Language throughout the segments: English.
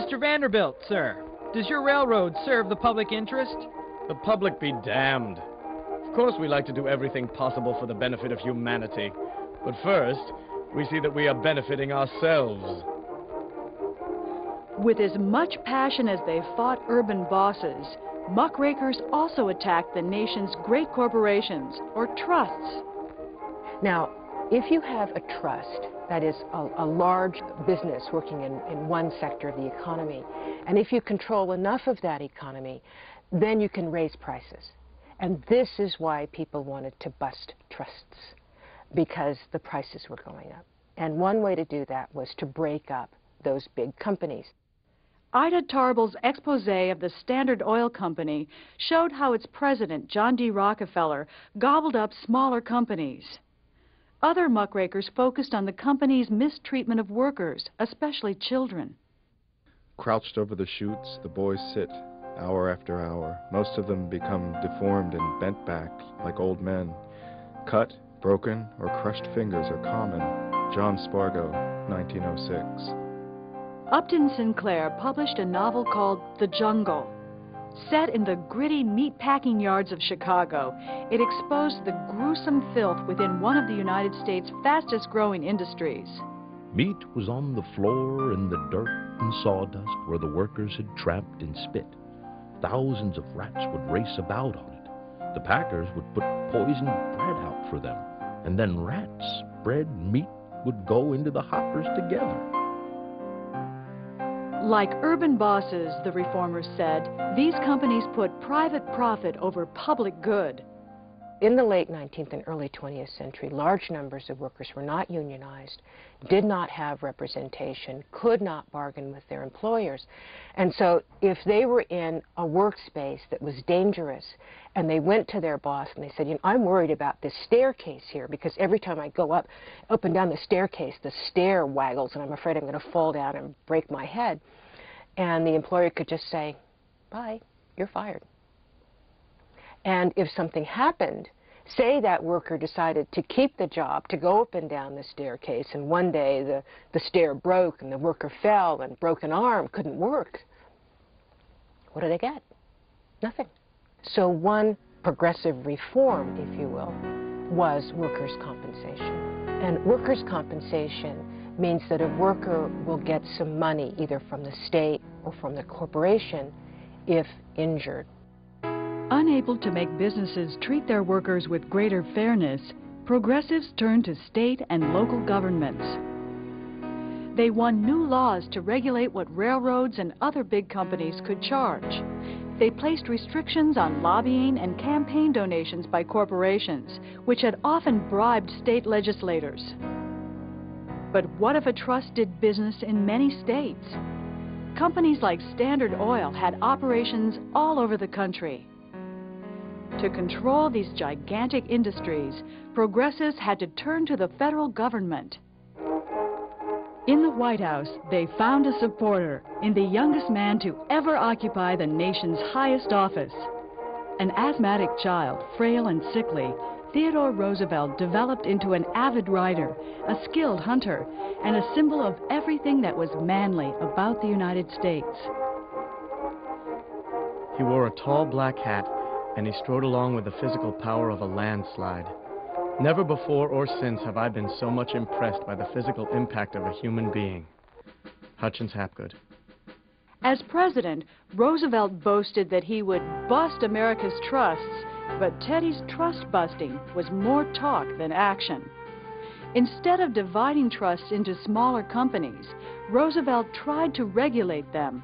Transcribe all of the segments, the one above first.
Mr. Vanderbilt, sir, does your railroad serve the public interest? The public be damned. Of course we like to do everything possible for the benefit of humanity. But first, we see that we are benefiting ourselves. With as much passion as they fought urban bosses, muckrakers also attacked the nation's great corporations, or trusts. Now, if you have a trust, that is a large business working in one sector of the economy, and if you control enough of that economy, then you can raise prices. And this is why people wanted to bust trusts, because the prices were going up. And one way to do that was to break up those big companies. Ida Tarbell's expose of the Standard Oil Company showed how its president, John D. Rockefeller, gobbled up smaller companies. Other muckrakers focused on the company's mistreatment of workers, especially children. Crouched over the chutes, the boys sit, hour after hour. Most of them become deformed and bent back, like old men. Cut, broken, or crushed fingers are common. John Spargo, 1906. Upton Sinclair published a novel called The Jungle. Set in the gritty meat-packing yards of Chicago, it exposed the gruesome filth within one of the United States' fastest-growing industries. Meat was on the floor in the dirt and sawdust where the workers had tramped and spit. Thousands of rats would race about on it. The packers would put poisoned bread out for them, and then rats, bread, and meat would go into the hoppers together. Like urban bosses, the reformers said, these companies put private profit over public good. In the late 19th and early 20th century, large numbers of workers were not unionized, did not have representation, could not bargain with their employers. And so if they were in a workspace that was dangerous and they went to their boss and they said, you know, I'm worried about this staircase here because every time I go up and down the staircase, the stair waggles and I'm afraid I'm going to fall down and break my head. And the employer could just say, bye, you're fired. And if something happened, say that worker decided to keep the job, to go up and down the staircase, and one day the stair broke and the worker fell and broke an arm, couldn't work, what do they get? Nothing. So one progressive reform, if you will, was workers' compensation. And workers' compensation means that a worker will get some money either from the state or from the corporation if injured. Unable to make businesses treat their workers with greater fairness, progressives turned to state and local governments. They won new laws to regulate what railroads and other big companies could charge. They placed restrictions on lobbying and campaign donations by corporations, which had often bribed state legislators. But what if a trust did business in many states? Companies like Standard Oil had operations all over the country. To control these gigantic industries, progressives had to turn to the federal government. In the White House, they found a supporter in the youngest man to ever occupy the nation's highest office. An asthmatic child, frail and sickly, Theodore Roosevelt developed into an avid rider, a skilled hunter, and a symbol of everything that was manly about the United States. He wore a tall black hat, and he strode along with the physical power of a landslide. Never before or since have I been so much impressed by the physical impact of a human being. Hutchins Hapgood. As president, Roosevelt boasted that he would bust America's trusts, but Teddy's trust busting was more talk than action. Instead of dividing trusts into smaller companies, Roosevelt tried to regulate them.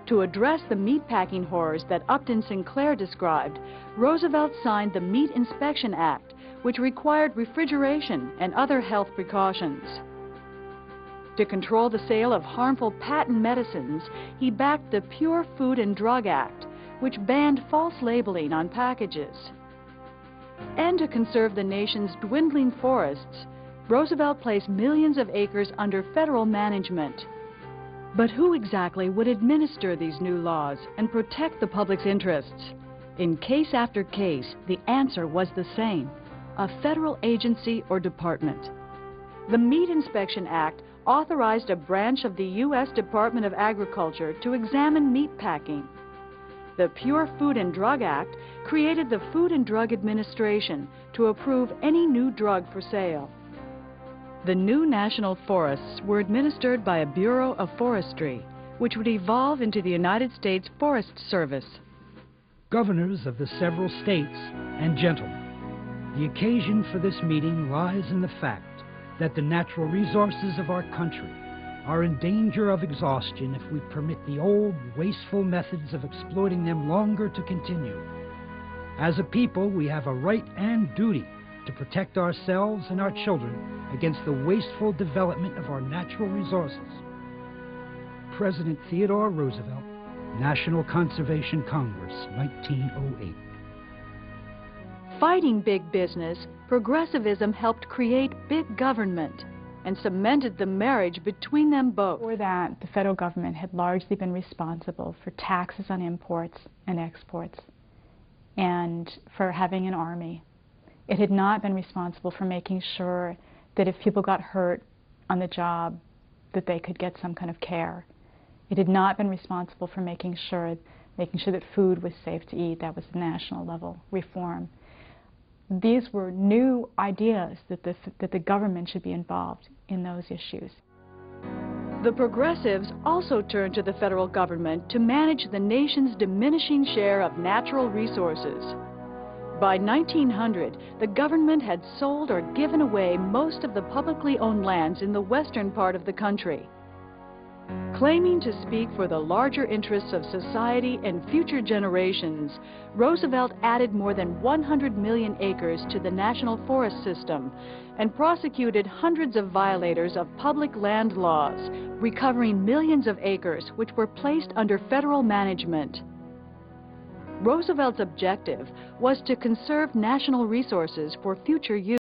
To address the meatpacking horrors that Upton Sinclair described, Roosevelt signed the Meat Inspection Act, which required refrigeration and other health precautions. To control the sale of harmful patent medicines, he backed the Pure Food and Drug Act, which banned false labeling on packages. And to conserve the nation's dwindling forests, Roosevelt placed millions of acres under federal management. But who exactly would administer these new laws and protect the public's interests? In case after case, the answer was the same: a federal agency or department. The Meat Inspection Act authorized a branch of the U.S. Department of Agriculture to examine meat packing. The Pure Food and Drug Act created the Food and Drug Administration to approve any new drug for sale. The new national forests were administered by a Bureau of Forestry, which would evolve into the United States Forest Service. Governors of the several states and gentlemen, the occasion for this meeting lies in the fact that the natural resources of our country are in danger of exhaustion if we permit the old, wasteful methods of exploiting them longer to continue. As a people, we have a right and duty to protect ourselves and our children against the wasteful development of our natural resources. President Theodore Roosevelt, National Conservation Congress, 1908. Fighting big business, progressivism helped create big government and cemented the marriage between them both. Before that, the federal government had largely been responsible for taxes on imports and exports and for having an army. It had not been responsible for making sure that if people got hurt on the job, that they could get some kind of care. It had not been responsible for making sure that food was safe to eat. That was the national level reform. These were new ideas that the government should be involved in those issues. The progressives also turned to the federal government to manage the nation's diminishing share of natural resources. By 1900, the government had sold or given away most of the publicly owned lands in the western part of the country. Claiming to speak for the larger interests of society and future generations, Roosevelt added more than 100 million acres to the national forest system and prosecuted hundreds of violators of public land laws, recovering millions of acres which were placed under federal management. Roosevelt's objective was to conserve national resources for future use.